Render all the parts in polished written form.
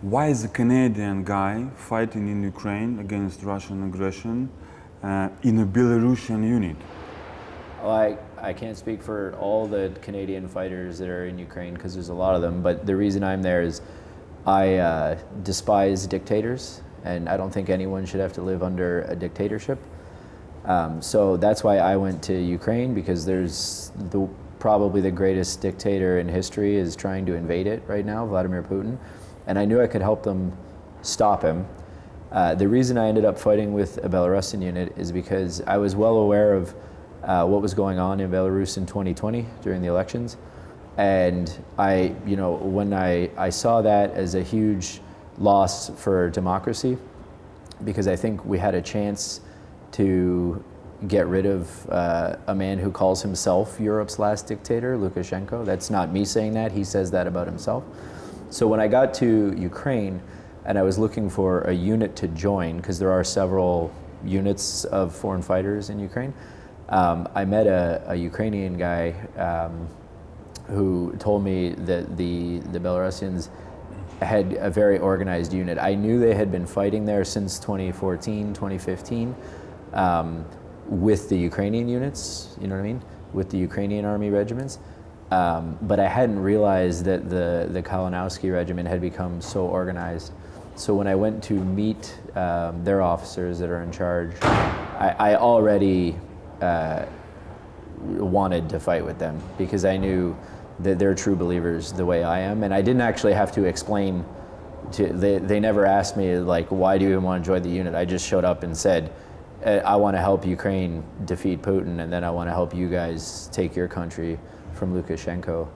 Why is a Canadian guy fighting in Ukraine against Russian aggression in a Belarusian unit? Well, I can't speak for all the Canadian fighters that are in Ukraine because there's a lot of them, but the reason I'm there is I despise dictators, and I don't think anyone should have to live under a dictatorship. So that's why I went to Ukraine, because there's probably the greatest dictator in history is trying to invade it right now, Vladimir Putin, and I knew I could help them stop him. The reason I ended up fighting with a Belarusian unit is because I was well aware of what was going on in Belarus in 2020 during the elections. And when I saw that as a huge loss for democracy, because I think we had a chance to get rid of a man who calls himself Europe's last dictator, Lukashenko. That's not me saying that, he says that about himself. So when I got to Ukraine and I was looking for a unit to join, because there are several units of foreign fighters in Ukraine, I met a Ukrainian guy who told me that the Belarusians had a very organized unit. I knew they had been fighting there since 2014, 2015 with the Ukrainian units, you know what I mean, with the Ukrainianarmy regiments. But I hadn't realized that the Kalinouskiy regiment had become so organized. So when I went to meet their officers that are in charge, I already wanted to fight with them because I knew that they're true believers the way I am, and I didn't actually have to explain they never asked me, like, why do you want to join the unit? I just showed up and said, I want to help Ukraine defeat Putin, and then I want to help you guys take your country from Lukashenko.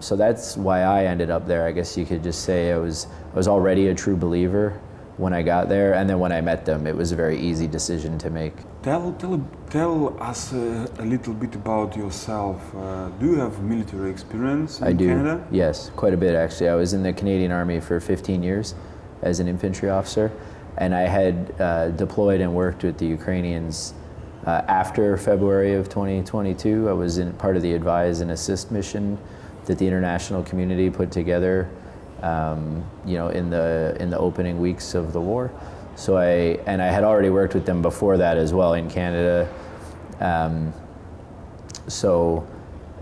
So that's why I ended up there. I guess you could just say I was already a true believer when I got there, and then when I met them, it was a very easy decision to make. Tell us a little bit about yourself. Do you have military experience in Canada? Yes, quite a bit actually. I was in the Canadianarmy for 15 years as an infantry officer, and I had deployed and worked with the Ukrainians after February of 2022. I was in part of the advise and assist mission that the international community put together in the opening weeks of the war. So I had already worked with them before that as well in Canada.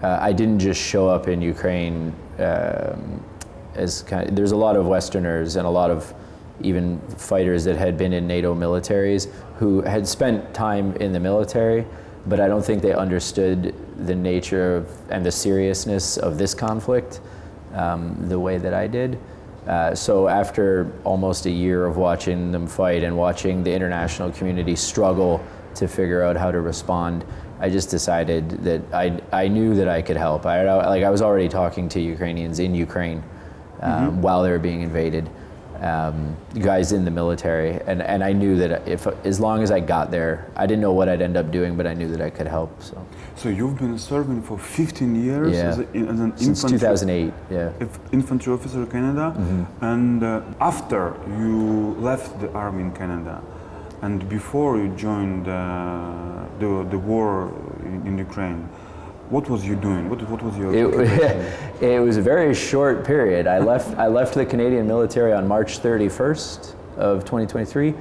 I didn't just show up in Ukraine there's a lot of Westerners and a lot of even fighters that had been in NATO militaries who had spent time in the military, but I don't think they understood the nature and the seriousness of this conflict the way that I did. So after almost a year of watching them fight and watching the international community struggle to figure out how to respond, I just decided that I knew that I could help. I was already talking to Ukrainians in Ukraine while they were being invaded, guys in the military, and I knew that as long as I got there, I didn't know what I'd end up doing, but I knew that I could help. So you've been serving for 15 years as an since infantry, 2008, infantry officer in Canada, and after you left the army in Canada, and before you joined the war in Ukraine, what was you doing? What was your occupation? It was a very short period. I left the Canadian military on March 31st of 2023,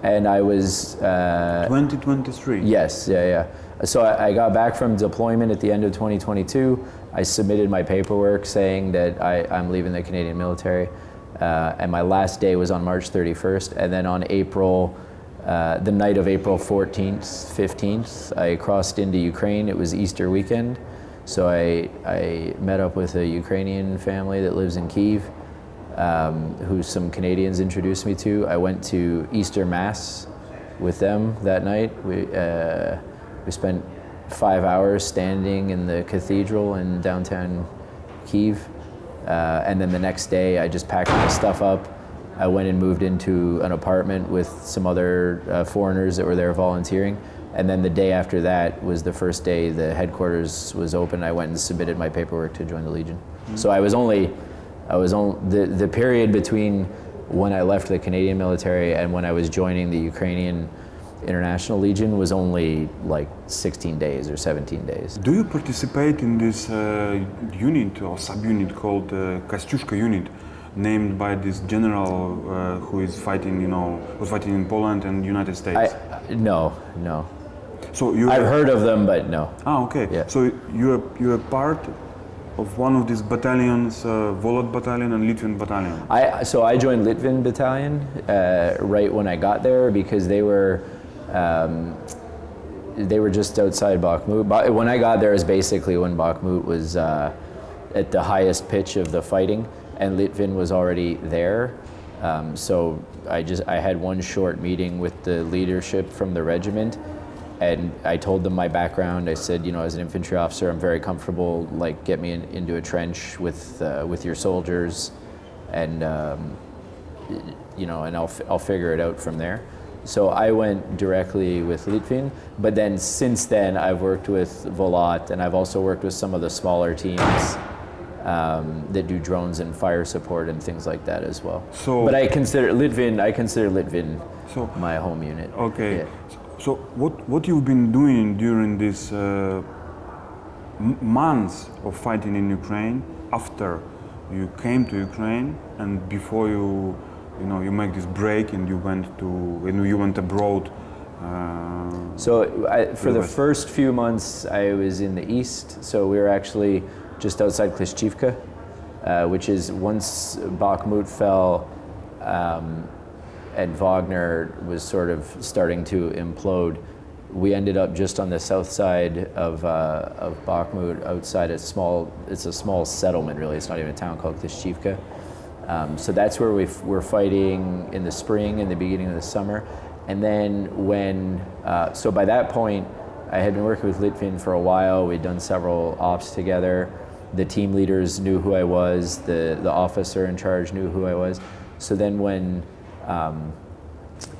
and I was 2023. Yes, yeah. So I got back from deployment at the end of 2022. I submitted my paperwork saying that I'm leaving the Canadian military, and my last day was on March 31st. And then on the night of April 14th, 15th, I crossed into Ukraine. It was Easter weekend, so I met up with a Ukrainian family that lives in Kyiv, who some Canadians introduced me to. I went to Easter Mass with them that night. We spent 5 hours standing in the cathedral in downtown Kyiv, and then the next day I just packed my stuff up. I went and moved into an apartment with some other foreigners that were there volunteering, and then the day after that was the first day the headquarters was open. I went and submitted my paperwork to join the Legion. So the period between when I left the Canadian military and when I was joining the Ukrainian International Legion was only like 16 days or 17 days. Do you participate in this unit or subunit called Kostyushka unit? named by this general who is fighting, was fighting in Poland and United States? No. So I've heard of them, but no. Ah, okay. Yeah. So you're part of one of these battalions, Volod battalion and Lithvin battalion. So I joined Lithvin battalion right when I got there because they were just outside Bakhmut. When I got there is basically when Bakhmut was at the highest pitch of the fighting, and Lithvin was already there. So I had one short meeting with the leadership from the regiment, and I told them my background. I said, as an infantry officer, I'm very comfortable. Like, get me into a trench with your soldiers, and and I'll figure it out from there. So I went directly with Lithvin, but then since then I've worked with Volat, and I've also worked with some of the smaller teams that do drones and fire support and things like that as well. But I consider Lithvin my home unit. Okay. Yeah. So what you've been doing during these months of fighting in Ukraine, after you came to Ukraine and before you make this break and you went abroad? For the first few months I was in the east, so we were actually just outside Klishchivka, which is once Bakhmut fell and Vagner was sort of starting to implode, we ended up just on the south side of Bakhmut, outside it's a small settlement really, it's not even a town, called Klishchivka. So that's where we're fighting in the spring and the beginning of the summer. And then so by that point, I had been working with Lithvin for a while. We'd done several ops together. The team leaders knew who I was. The officer in charge knew who I was. So then when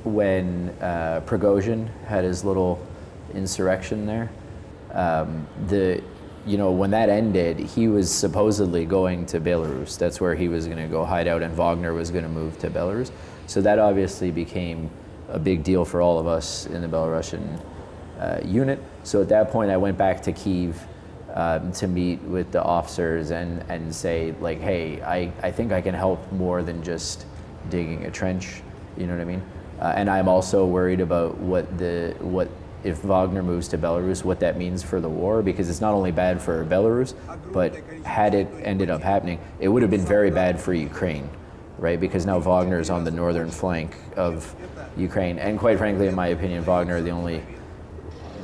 Prigozhin had his little insurrection there, when that ended, he was supposedly going to Belarus. That's where he was going to go hide out, and Vagner was going to move to Belarus. So that obviously became a big deal for all of us in the Belarusian unit. So at that point, I went back to Kyiv to meet with the officers and say, like, hey, I think I can help more than just digging a trench. You know what I mean? And I'm also worried about what if Vagner moves to Belarus, what that means for the war, because it's not only bad for Belarus, but had it ended up happening, it would have been very bad for Ukraine, right? Because now Wagner is on the northern flank of Ukraine, and quite frankly, in my opinion, Wagner are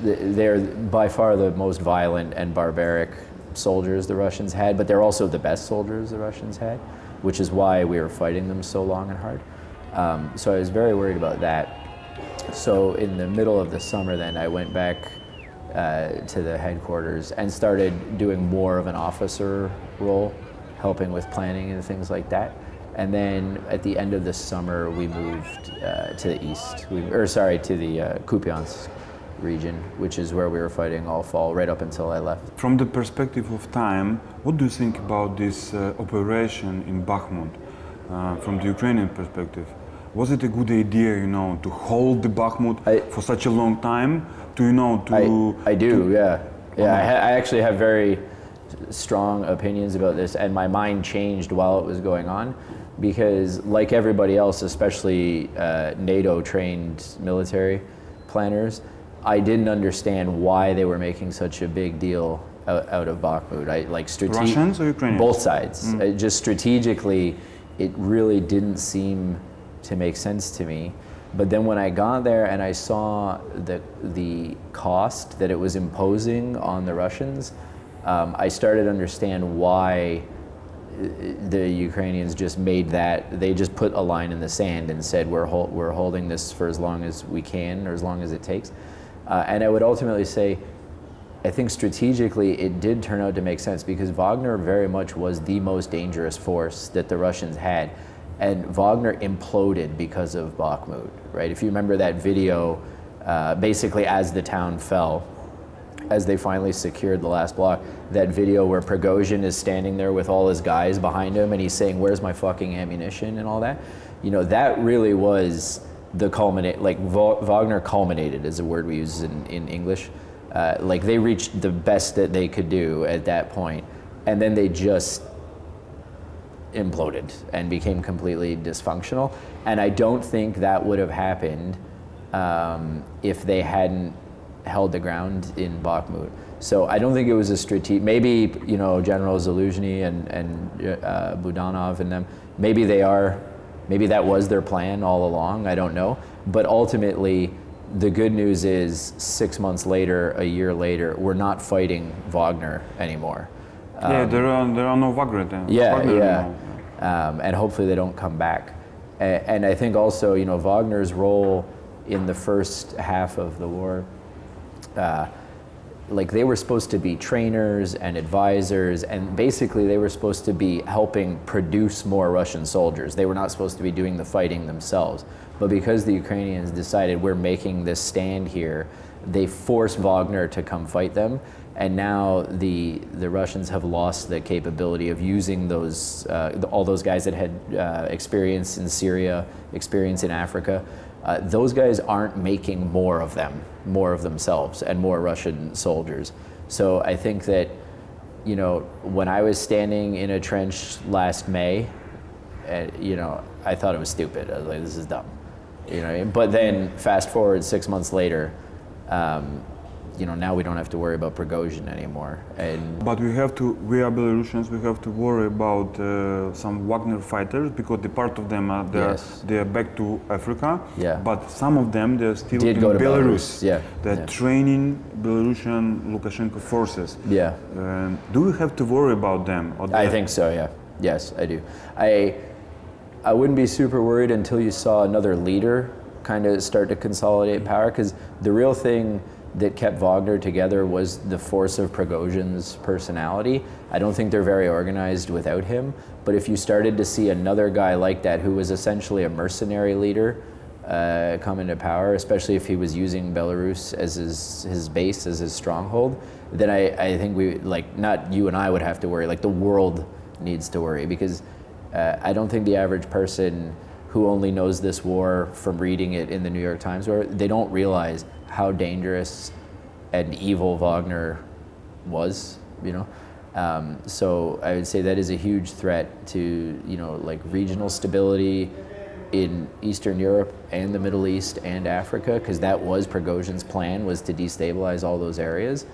they're by far the most violent and barbaric soldiers the Russians had, but they're also the best soldiers the Russians had, which is why we were fighting them so long and hard. So I was very worried about that. So in the middle of the summer then, I went back to the headquarters and started doing more of an officer role, helping with planning and things like that. And then at the end of the summer, we moved to the east, to the Kupiansk region, which is where we were fighting all fall, right up until I left. From the perspective of time, what do you think about this operation in Bakhmut, from the Ukrainian perspective? Was it a good idea, to hold the Bakhmut for such a long time? I do, yeah. I actually have very strong opinions about this, and my mind changed while it was going on, because like everybody else, especially NATO-trained military planners, I didn't understand why they were making such a big deal out of Bakhmut. Russians or Ukrainians? Both sides. Just strategically, it really didn't seem to make sense to me. But then when I got there and I saw the cost that it was imposing on the Russians, I started to understand why the Ukrainians just made that. They just put a line in the sand and said, we're holding this for as long as we can, or as long as it takes. And I would ultimately say, I think strategically it did turn out to make sense, because Wagner very much was the most dangerous force that the Russians had. And Wagner imploded because of Bakhmut, right? If you remember that video, basically as the town fell, as they finally secured the last block, that video where Prigozhin is standing there with all his guys behind him and he's saying, where's my fucking ammunition and all that? That really was the Wagner culminated is a word we use in English. They reached the best that they could do at that point, and then they just imploded and became completely dysfunctional. And I don't think that would have happened if they hadn't held the ground in Bakhmut. So I don't think it was a strategic. Maybe General Zaluzhny and Budanov and them. Maybe they are. Maybe that was their plan all along. I don't know. But ultimately, the good news is 6 months later, a year later, we're not fighting Vagner anymore. There are no Wagner then. And hopefully they don't come back. And I think also, Wagner's role in the first half of the war, they were supposed to be trainers and advisors, and basically they were supposed to be helping produce more Russian soldiers. They were not supposed to be doing the fighting themselves. But because the Ukrainians decided we're making this stand here, they forced Wagner to come fight them. And now the Russians have lost the capability of using those all those guys that had experience in Syria, experience in Africa. Those guys aren't making more of themselves, and more Russian soldiers. So I think that, when I was standing in a trench last May, I thought it was stupid. I was like, this is dumb. But then fast forward 6 months later, now we don't have to worry about Prigozhin anymore. But we are Belarusians, we have to worry about some Wagner fighters, because the part of them they are back to Africa. Yeah. But some of them, they're still in Belarus. Yeah. They're training Belarusian Lukashenko forces. Yeah. Do we have to worry about them? I think so, yeah. Yes, I do. I wouldn't be super worried until you saw another leader kind of start to consolidate power, because the real thing that kept Wagner together was the force of Prigozhin's personality. I don't think they're very organized without him, but if you started to see another guy like that, who was essentially a mercenary leader, come into power, especially if he was using Belarus as his base, as his stronghold, then I think not you and I would have to worry, the world needs to worry, because I don't think the average person who only knows this war from reading it in the New York Times, they don't realize how dangerous and evil Wagner was, So I would say that is a huge threat to, regional stability in Eastern Europe and the Middle East and Africa, because that was Prigozhin's plan, was to destabilize all those areas.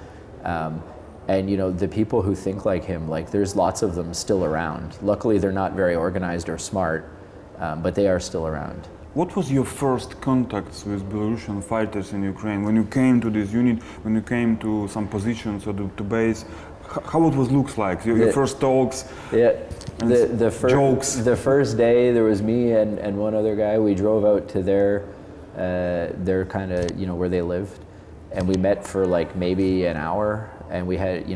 And the people who think like him, there's lots of them still around. Luckily, they're not very organized or smart, but they are still around. What was your first contacts with Belarusian fighters in Ukraine? When you came to this unit, when you came to some positions or to base, how it looks like? Your first talks? Yeah, jokes? The first day, there was me and one other guy. We drove out to their kind of, where they lived. And we met for maybe an hour. And we had,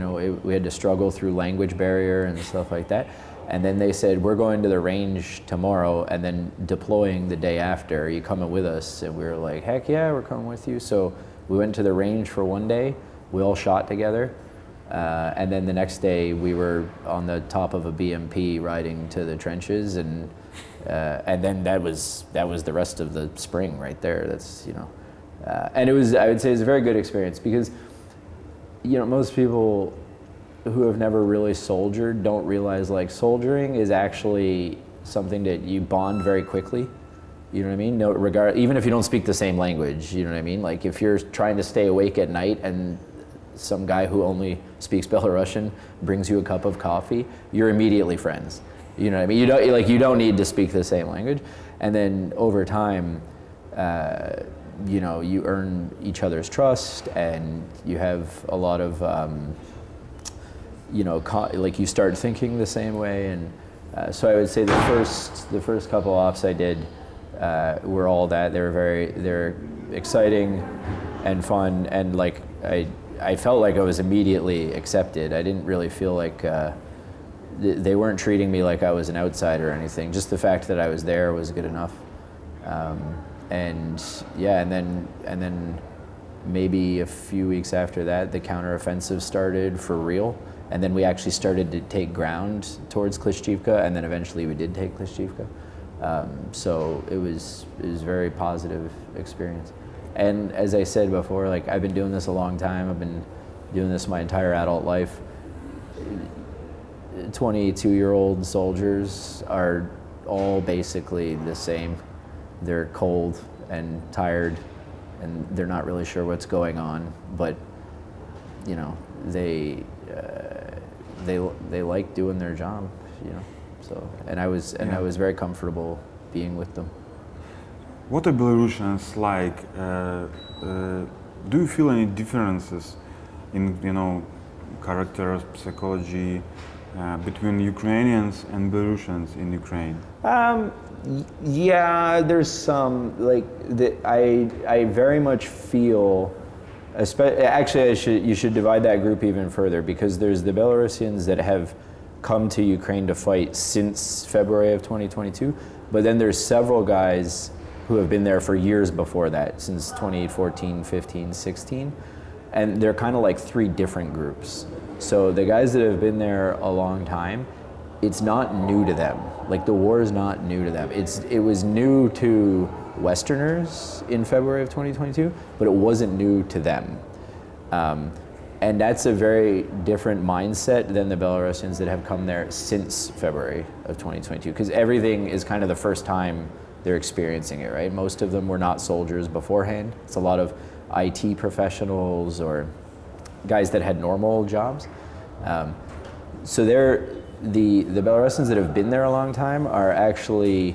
we had to struggle through language barrier and stuff like that. And then they said, we're going to the range tomorrow and then deploying the day after. Are you coming with us? And we were like, heck yeah, we're coming with you. So we went to the range for one day. We all shot together. And then the next day we were on the top of a BMP riding to the trenches. And then that was the rest of the spring right there. That's, and it was, I would say, it was a very good experience, because, most people who have never really soldiered don't realize soldiering is actually something that you bond very quickly. You know what I mean? No regard, even if you don't speak the same language, you know what I mean? If you're trying to stay awake at night and some guy who only speaks Belarusian brings you a cup of coffee, you're immediately friends. You know what I mean? You don't need to speak the same language. And then over time, you earn each other's trust, and you have a lot of you start thinking the same way, and so I would say the first couple ops I did were all that. They're exciting and fun, and I felt like I was immediately accepted. I didn't really feel like they weren't treating me like I was an outsider or anything. Just the fact that I was there was good enough. And then maybe a few weeks after that, the counteroffensive started for real. And then we actually started to take ground towards Klishchivka, and then eventually we did take Klishchivka. So it was a very positive experience. And as I said before, I've been doing this a long time. I've been doing this my entire adult life. 22-year-old soldiers are all basically the same. They're cold and tired, and they're not really sure what's going on, but you know, they like doing their job, you know. So, and I was very comfortable being with them. What are Belarusians like? Do you feel any differences in, you know, character, psychology between Ukrainians and Belarusians in Ukraine? Yeah, there's some, like, I very much feel, actually you should divide that group even further, because there's the Belarusians that have come to Ukraine to fight since February of 2022, but then there's several guys who have been there for years before that, since 2014, 15, 16, and they're kind of like three different groups. So the guys that have been there a long time, it's not new to them. Like, the war is not new to them. It was new to Westerners in February of 2022, but it wasn't new to them. And that's a very different mindset than the Belarusians that have come there since February of 2022, because everything is kind of the first time they're experiencing it, right? Most of them were not soldiers beforehand. It's a lot of IT professionals or guys that had normal jobs. So the Belarusians that have been there a long time are actually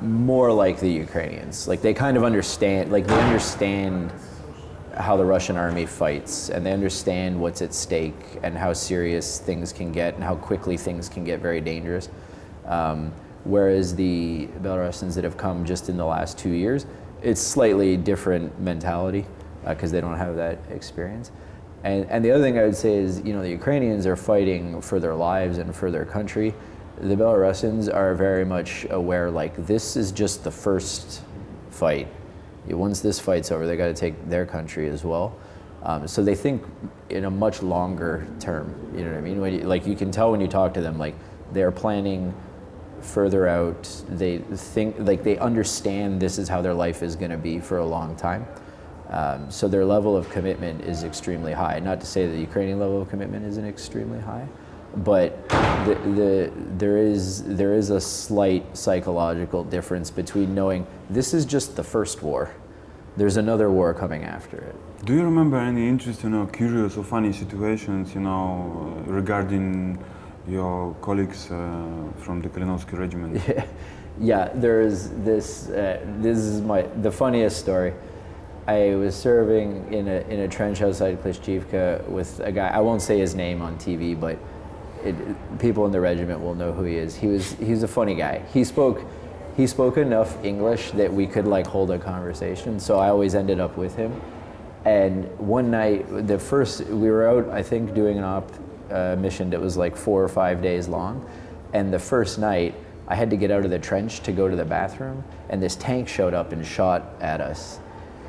more like the Ukrainians. Like, they kind of understand, like, they understand how the Russian army fights, and they understand what's at stake and how serious things can get and how quickly things can get very dangerous. Whereas the Belarusians that have come just in the last 2 years, it's slightly different mentality because they don't have that experience. And the other thing I would say is, you know, the Ukrainians are fighting for their lives and for their country. The Belarusians are very much aware, like, this is just the first fight. Once this fight's over, they got to take their country as well. So they think in a much longer term, you know what I mean? Like, you can tell when you talk to them, like, they're planning further out. They think, like, they understand this is how their life is going to be for a long time. So their level of commitment is extremely high. Not to say that the Ukrainian level of commitment isn't extremely high, but there is a slight psychological difference between knowing this is just the first war. There's another war coming after it. Do you remember any interesting or curious or funny situations, you know, regarding your colleagues from the Kalinouskiy regiment? Yeah, there is this. This is the funniest story. I was serving in a trench outside Klishchivka with a guy. I won't say his name on TV, but people in the regiment will know who he is. He's a funny guy. He spoke enough English that we could, like, hold a conversation. So I always ended up with him. And one night, we were out, I think, doing an mission that was like 4 or 5 days long. And the first night, I had to get out of the trench to go to the bathroom, and this tank showed up and shot at us.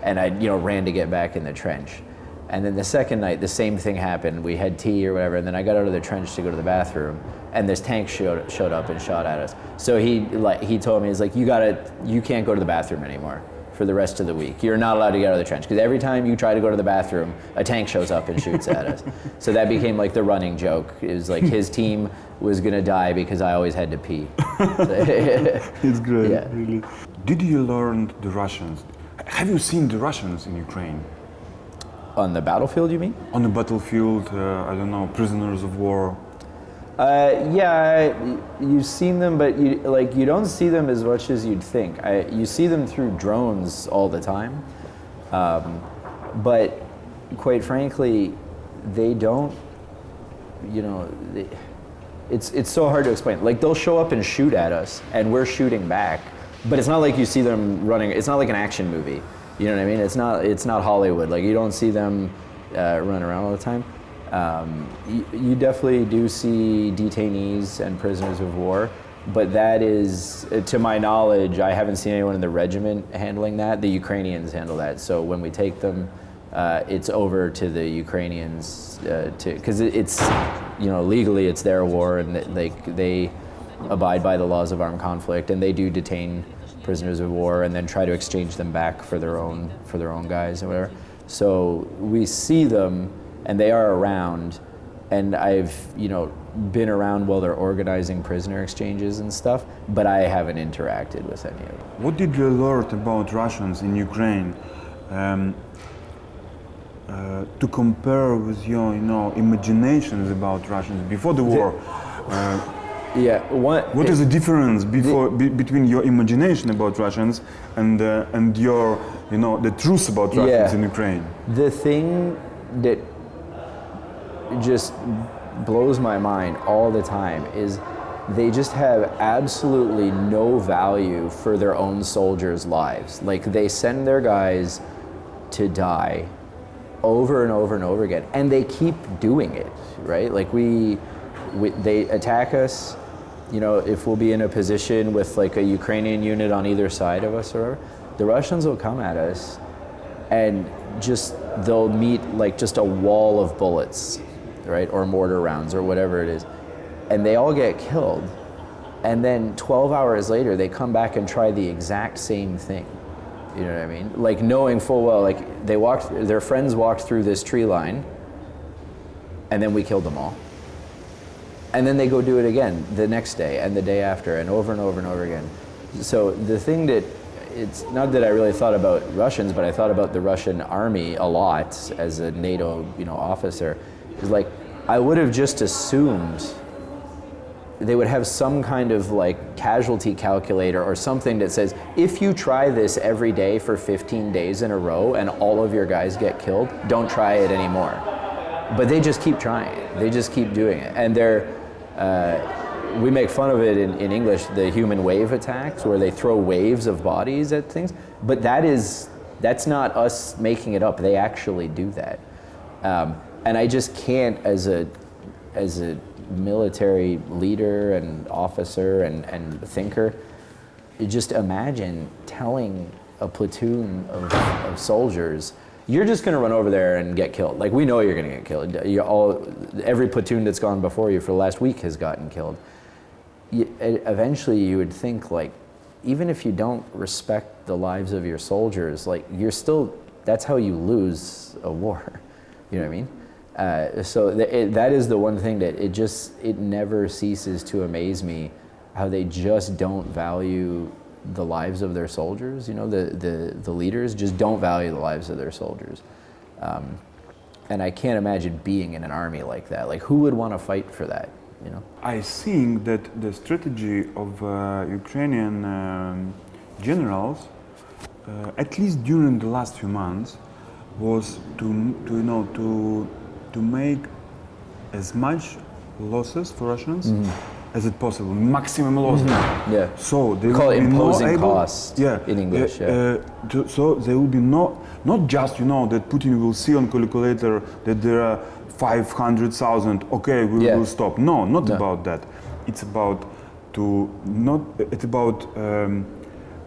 And I, you know, ran to get back in the trench. And then the second night, the same thing happened. We had tea or whatever, and then I got out of the trench to go to the bathroom, and this tank showed up and shot at us. So he told me, he's like, you can't go to the bathroom anymore for the rest of the week. You're not allowed to get out of the trench, because every time you try to go to the bathroom, a tank shows up and shoots at us. So that became like the running joke. It was like his team was gonna die because I always had to pee. It's great, yeah. Really. Did you learn the Russians? Have you seen the Russians in Ukraine? On the battlefield, you mean? On the battlefield, I don't know, prisoners of war. Yeah, you've seen them, but you don't see them as much as you'd think. You see them through drones all the time, but quite frankly, they don't. You know, it's so hard to explain. Like, they'll show up and shoot at us, and we're shooting back. But it's not like you see them running. It's not like an action movie. You know what I mean? It's not Hollywood. Like, you don't see them run around all the time. You definitely do see detainees and prisoners of war, but that is, to my knowledge, I haven't seen anyone in the regiment handling that. The Ukrainians handle that. So when we take them, it's over to the Ukrainians because it's, you know, legally it's their war, and they abide by the laws of armed conflict, and they do detain prisoners of war and then try to exchange them back for their own guys or whatever. So we see them, and they are around, and I've, been around while they're organizing prisoner exchanges and stuff, but I haven't interacted with any of them. What did you learn about Russians in Ukraine to compare with your, imaginations about Russians before the war? What is the difference between your imagination about Russians and your, the truth about Russians in Ukraine? The thing that just blows my mind all the time is they just have absolutely no value for their own soldiers' lives. Like, they send their guys to die over and over and over again, and they keep doing it, right? Like, they attack us, if we'll be in a position with like a Ukrainian unit on either side of us or whatever, the Russians will come at us and they'll meet like just a wall of bullets, right? Or mortar rounds or whatever it is. And they all get killed. And then 12 hours later, they come back and try the exact same thing. You know what I mean? Like, knowing full well, like, their friends walked through this tree line, and then we killed them all. And then they go do it again the next day and the day after, and over and over and over again. So the thing that, it's not that I really thought about Russians, but I thought about the Russian army a lot as a NATO, officer. Is like, I would have just assumed they would have some kind of like casualty calculator or something that says, if you try this every day for 15 days in a row and all of your guys get killed, don't try it anymore. But they just keep trying it. They just keep doing it. And we make fun of it in English, the human wave attacks, where they throw waves of bodies at things. But that's not us making it up. They actually do that. And I just can't, as a military leader and officer and thinker, just imagine telling a platoon of soldiers, you're just going to run over there and get killed. Like, we know you're going to get killed. Every platoon that's gone before you for the last week has gotten killed. Eventually you would think, like, even if you don't respect the lives of your soldiers, like, that's how you lose a war. You know what I mean? So that is the one thing that it never ceases to amaze me, how they just don't value the lives of their soldiers. The leaders just don't value the lives of their soldiers. And I can't imagine being in an army like that. Like, who would want to fight for that, I think that the strategy of Ukrainian generals, at least during the last few months, was to make as much losses for Russians as it possible, maximum losses. Yeah. So they we call will it be imposing not able, cost in English. So they will be not just that Putin will see on calculator that there are 500,000. Okay, we will stop. No, not about that. It's about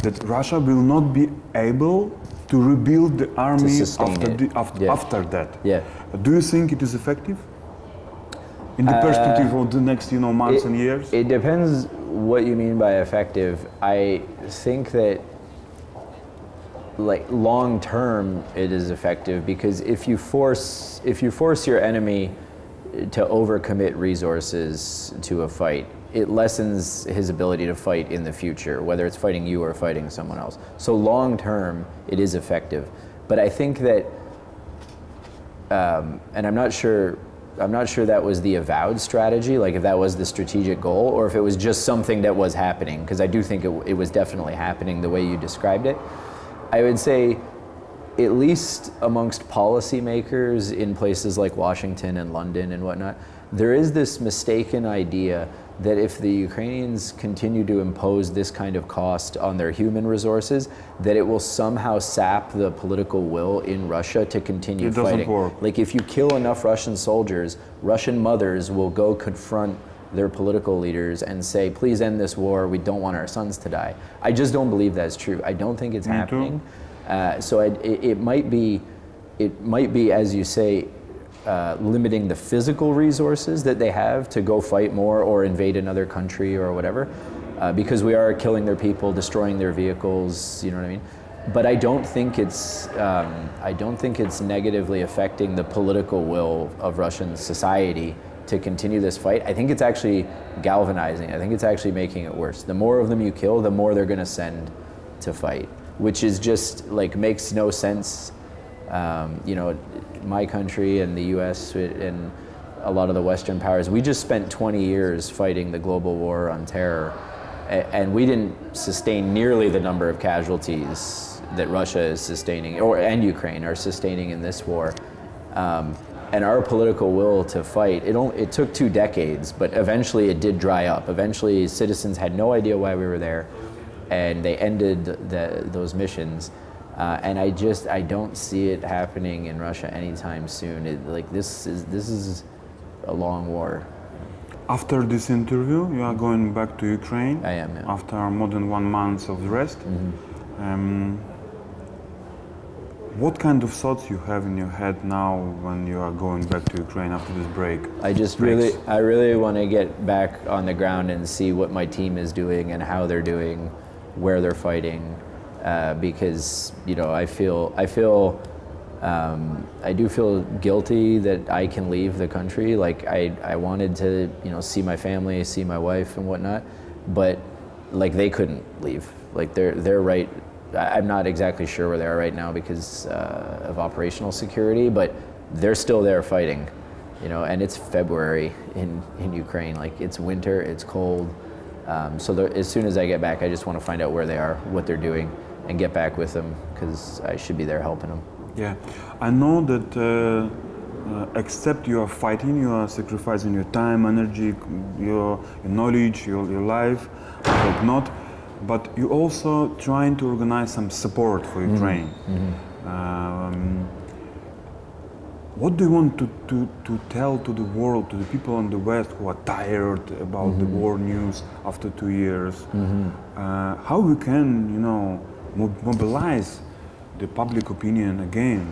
that Russia will not be able to rebuild the army after that. Yeah. Do you think it is effective in the perspective of the next months and years? It depends what you mean by effective. I think that, like, long term it is effective, because if you force your enemy to overcommit resources to a fight, it lessens his ability to fight in the future, whether it's fighting you or fighting someone else. So long term, it is effective. But I think that, and I'm not sure that was the avowed strategy, like if that was the strategic goal, or if it was just something that was happening, because I do think it was definitely happening the way you described it. I would say, at least amongst policymakers in places like Washington and London and whatnot, there is this mistaken idea that if the Ukrainians continue to impose this kind of cost on their human resources, that it will somehow sap the political will in Russia to continue fighting. It doesn't work. Like, if you kill enough Russian soldiers, Russian mothers will go confront their political leaders and say, please end this war, we don't want our sons to die. I just don't believe that's true. I don't think it's happening. So it might be, as you say, limiting the physical resources that they have to go fight more or invade another country or whatever, because we are killing their people, destroying their vehicles, you know what I mean? But I don't think it's negatively affecting the political will of Russian society to continue this fight, I think it's actually galvanizing. I think it's actually making it worse. The more of them you kill, the more they're going to send to fight, which is just like makes no sense. You know, my country and the U.S. and a lot of the Western powers, we just spent 20 years fighting the global war on terror, and we didn't sustain nearly the number of casualties that Russia is sustaining, and Ukraine are sustaining in this war. And our political will to fight, it took 2 decades, but eventually it did dry up. Eventually citizens had no idea why we were there, and they ended those missions. And I don't see it happening in Russia anytime soon. This is a long war. After this interview, you are going back to Ukraine? I am, yeah. After more than 1 month of rest. What kind of thoughts you have in your head now when you are going back to Ukraine after this break? I really want to get back on the ground and see what my team is doing and how they're doing, where they're fighting, because you know I do feel guilty that I can leave the country. Like I wanted to, you know, see my family, see my wife and whatnot, but like they couldn't leave. Like they're right. I'm not exactly sure where they are right now because of operational security, but they're still there fighting, you know, and it's February in Ukraine. Like it's winter, it's cold. So as soon as I get back, I just want to find out where they are, what they're doing, and get back with them because I should be there helping them. Yeah, I know that except you are fighting, you are sacrificing your time, energy, your knowledge, your life, but not. But you also trying to organize some support for Ukraine. What do you want to tell to the world, to the people in the West who are tired about the war news after 2 years? How we can, you know, mobilize the public opinion again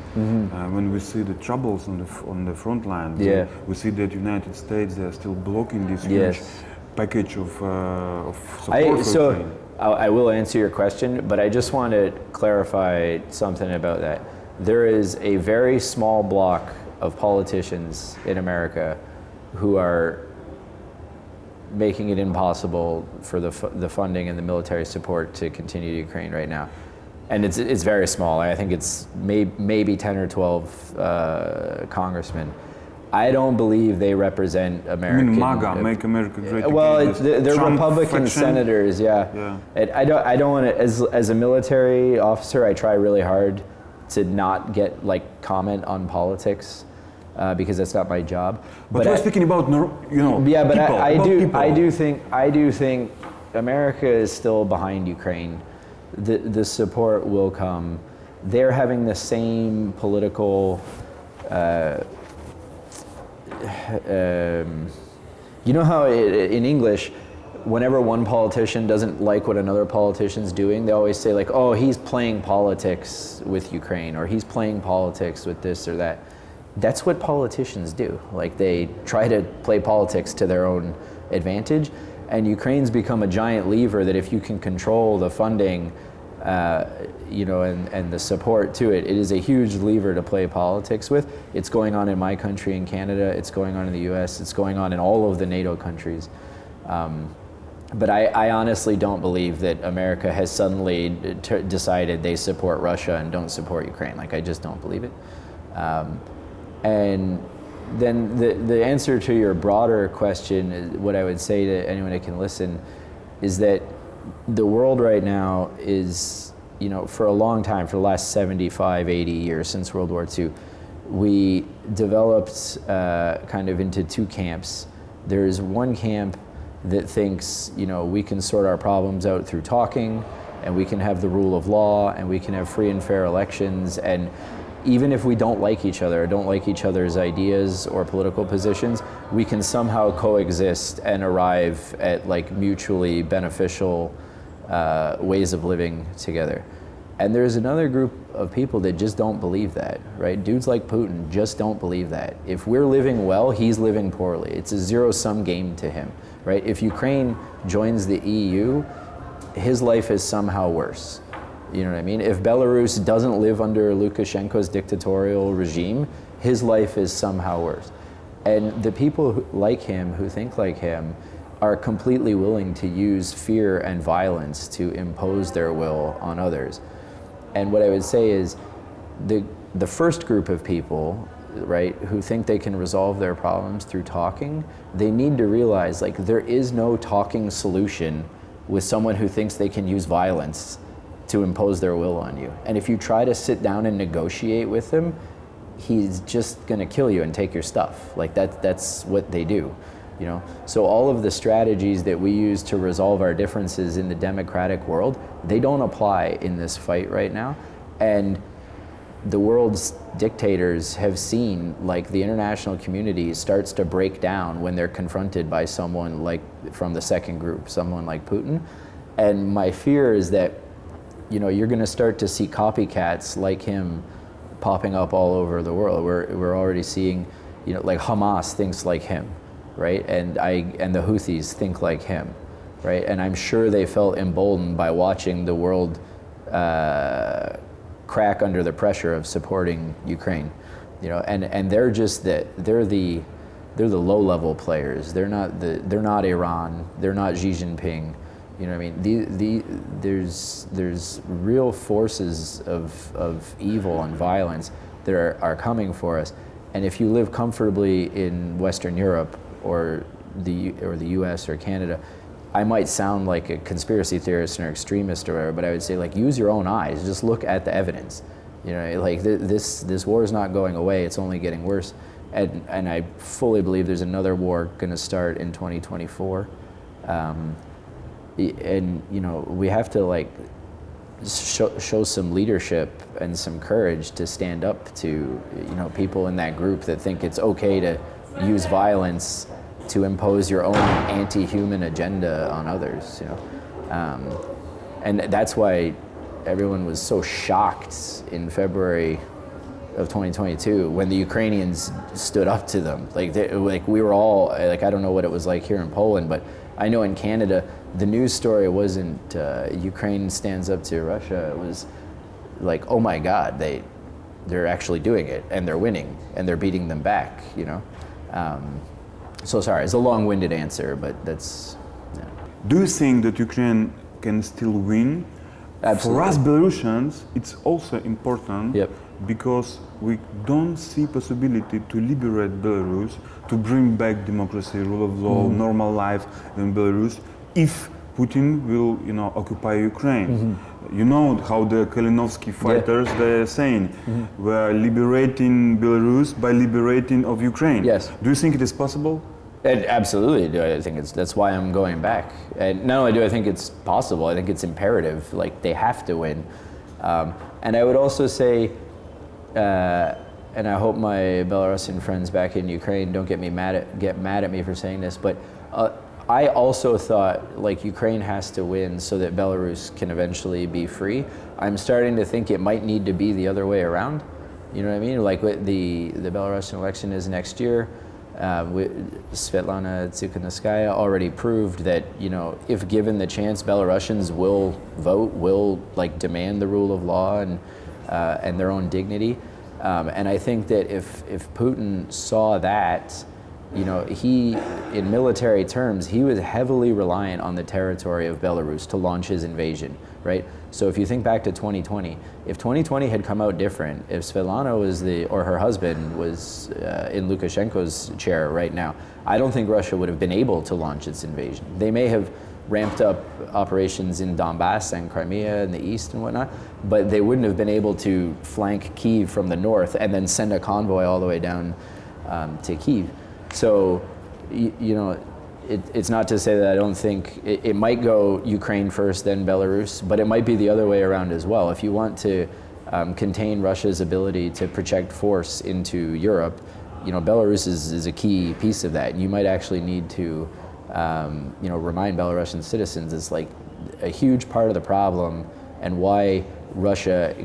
when we see the troubles on the front line? Yeah. We see that United States, they are still blocking this huge package of support for Ukraine. I will answer your question, but I just want to clarify something about that. There is a very small block of politicians in America who are making it impossible for the funding and the military support to continue to Ukraine right now. And it's very small. I think it's maybe 10 or 12 congressmen. I don't believe they represent American. I mean, MAGA, Make America Great Again. Well, they're Republican faction. senators, yeah. And I don't want to, as a military officer, I try really hard to not get like comment on politics because that's not my job. But we're speaking about, you know, yeah, but people, I do think America is still behind Ukraine. The support will come. They're having the same political. You know how in English, whenever one politician doesn't like what another politician's doing, they always say like, oh, he's playing politics with Ukraine, or he's playing politics with this or that. That's what politicians do. Like they try to play politics to their own advantage, and Ukraine's become a giant lever that if you can control the funding, you know, and the support to it, it is a huge lever to play politics with. It's going on in my country in Canada, it's going on in the US, it's going on in all of the NATO countries. But I honestly don't believe that America has suddenly decided they support Russia and don't support Ukraine. Like I just don't believe it. And then the answer to your broader question, what I would say to anyone that can listen, is that the world right now is, you know, for a long time, for the last 75, 80 years since World War II, we developed kind of into 2 camps. There's one camp that thinks, you know, we can sort our problems out through talking, and we can have the rule of law, and we can have free and fair elections, and even if we don't like each other, don't like each other's ideas or political positions, we can somehow coexist and arrive at like mutually beneficial ways of living together. And there's another group of people that just don't believe that, right? Dudes like Putin just don't believe that. If we're living well, he's living poorly. It's a zero-sum game to him, right? If Ukraine joins the EU, his life is somehow worse. You know what I mean? If Belarus doesn't live under Lukashenko's dictatorial regime, his life is somehow worse. And the people like him, who think like him, are completely willing to use fear and violence to impose their will on others. And what I would say is the first group of people, right, who think they can resolve their problems through talking, they need to realize, like, there is no talking solution with someone who thinks they can use violence to impose their will on you. And if you try to sit down and negotiate with him, he's just gonna kill you and take your stuff. Like that's what they do, you know? So all of the strategies that we use to resolve our differences in the democratic world, they don't apply in this fight right now. And the world's dictators have seen, like, the international community starts to break down when they're confronted by someone like from the second group, someone like Putin. And my fear is that, you know, you're gonna start to see copycats like him popping up all over the world. We're already seeing, you know, like Hamas thinks like him, right? And the Houthis think like him, right? And I'm sure they felt emboldened by watching the world crack under the pressure of supporting Ukraine, you know. And they're just they're the low-level players. They're not Iran. They're not Xi Jinping. You know what I mean? There's real forces of evil and violence that are coming for us. And if you live comfortably in Western Europe or the US or Canada, I might sound like a conspiracy theorist or extremist or whatever, but I would say, like, use your own eyes. Just look at the evidence. You know, like, this war is not going away. It's only getting worse. And I fully believe there's another war going to start in 2024. And, you know, we have to, like, show some leadership and some courage to stand up to, you know, people in that group that think it's okay to use violence to impose your own anti-human agenda on others, you know. And that's why everyone was so shocked in February of 2022 when the Ukrainians stood up to them. Like we were all, like, I don't know what it was like here in Poland, but I know in Canada, the news story wasn't Ukraine stands up to Russia. It was like, oh my God, they're actually doing it, and they're winning, and they're beating them back, you know. So sorry, it's a long-winded answer, but that's, yeah. Do you think that Ukraine can still win? Absolutely. For us Belarusians, it's also important. Yep. Because we don't see possibility to liberate Belarus, to bring back democracy, rule of law, normal life in Belarus, if Putin will, you know, occupy Ukraine. You know how the Kalinouskiy fighters, they're saying, we're liberating Belarus by liberating of Ukraine. Yes. Do you think it is possible? Absolutely do. I think that's why I'm going back. And not only do I think it's possible, I think it's imperative. Like, they have to win. And I would also say, and I hope my Belarusian friends back in Ukraine don't get mad at me for saying this, but I also thought, like, Ukraine has to win so that Belarus can eventually be free. I'm starting to think it might need to be the other way around. You know what I mean? Like, the Belarusian election is next year. Svetlana Tikhanovskaya already proved that, you know, if given the chance, Belarusians will vote, will, like, demand the rule of law and their own dignity. And I think that if Putin saw that, you know, he, in military terms, he was heavily reliant on the territory of Belarus to launch his invasion, right? So if you think back to 2020, if 2020 had come out different, if Svetlana or her husband was in Lukashenko's chair right now, I don't think Russia would have been able to launch its invasion. They may have ramped up operations in Donbass and Crimea in the east and whatnot, but they wouldn't have been able to flank Kyiv from the north and then send a convoy all the way down to Kyiv. So, you know, it's not to say that I don't think it might go Ukraine first, then Belarus, but it might be the other way around as well. If you want to contain Russia's ability to project force into Europe, you know, Belarus is a key piece of that. You might actually need to, you know, remind Belarusian citizens it's like a huge part of the problem and why Russia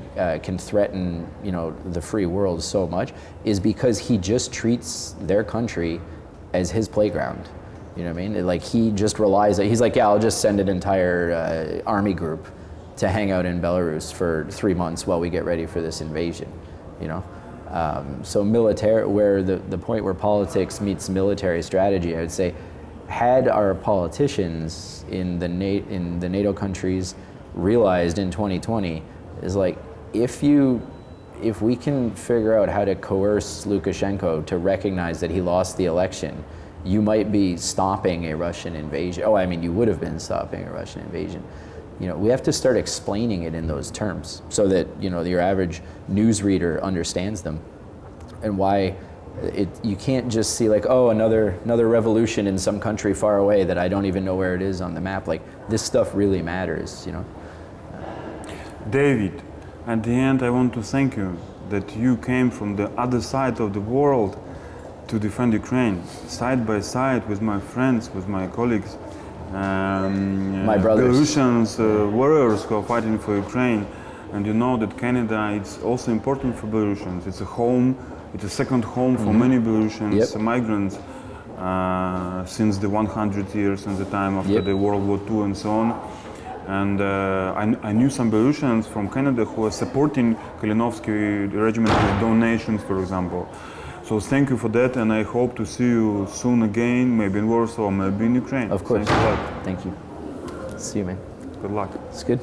can threaten, you know, the free world so much is because he just treats their country as his playground. You know what I mean? Like, he just relies, he's like, yeah, I'll just send an entire army group to hang out in Belarus for 3 months while we get ready for this invasion, you know? So military, where the point where politics meets military strategy, I would say, had our politicians in the NATO countries realized in 2020 is like, if we can figure out how to coerce Lukashenko to recognize that he lost the election, you might be stopping a Russian invasion. Oh, I mean, you would have been stopping a Russian invasion. We have to start explaining it in those terms so that, your average newsreader understands them, and why you can't just see like, oh, another revolution in some country far away that I don't even know where it is on the map. Like, this stuff really matters, David, at the end, I want to thank you that you came from the other side of the world to defend Ukraine, side by side with my friends, with my colleagues, my brothers, Belarusians, warriors who are fighting for Ukraine. And you know that Canada, it's also important for Belarusians. It's a home, it's a second home for many Belarusians, migrants, since the 100 years and the time after the World War II and so on. And I knew some Belarusians from Canada who are supporting Kalinouskiy regiment with donations, for example. So thank you for that, and I hope to see you soon again, maybe in Warsaw, maybe in Ukraine. Of course. Thanks a lot. Thank you. See you, man. Good luck. It's good.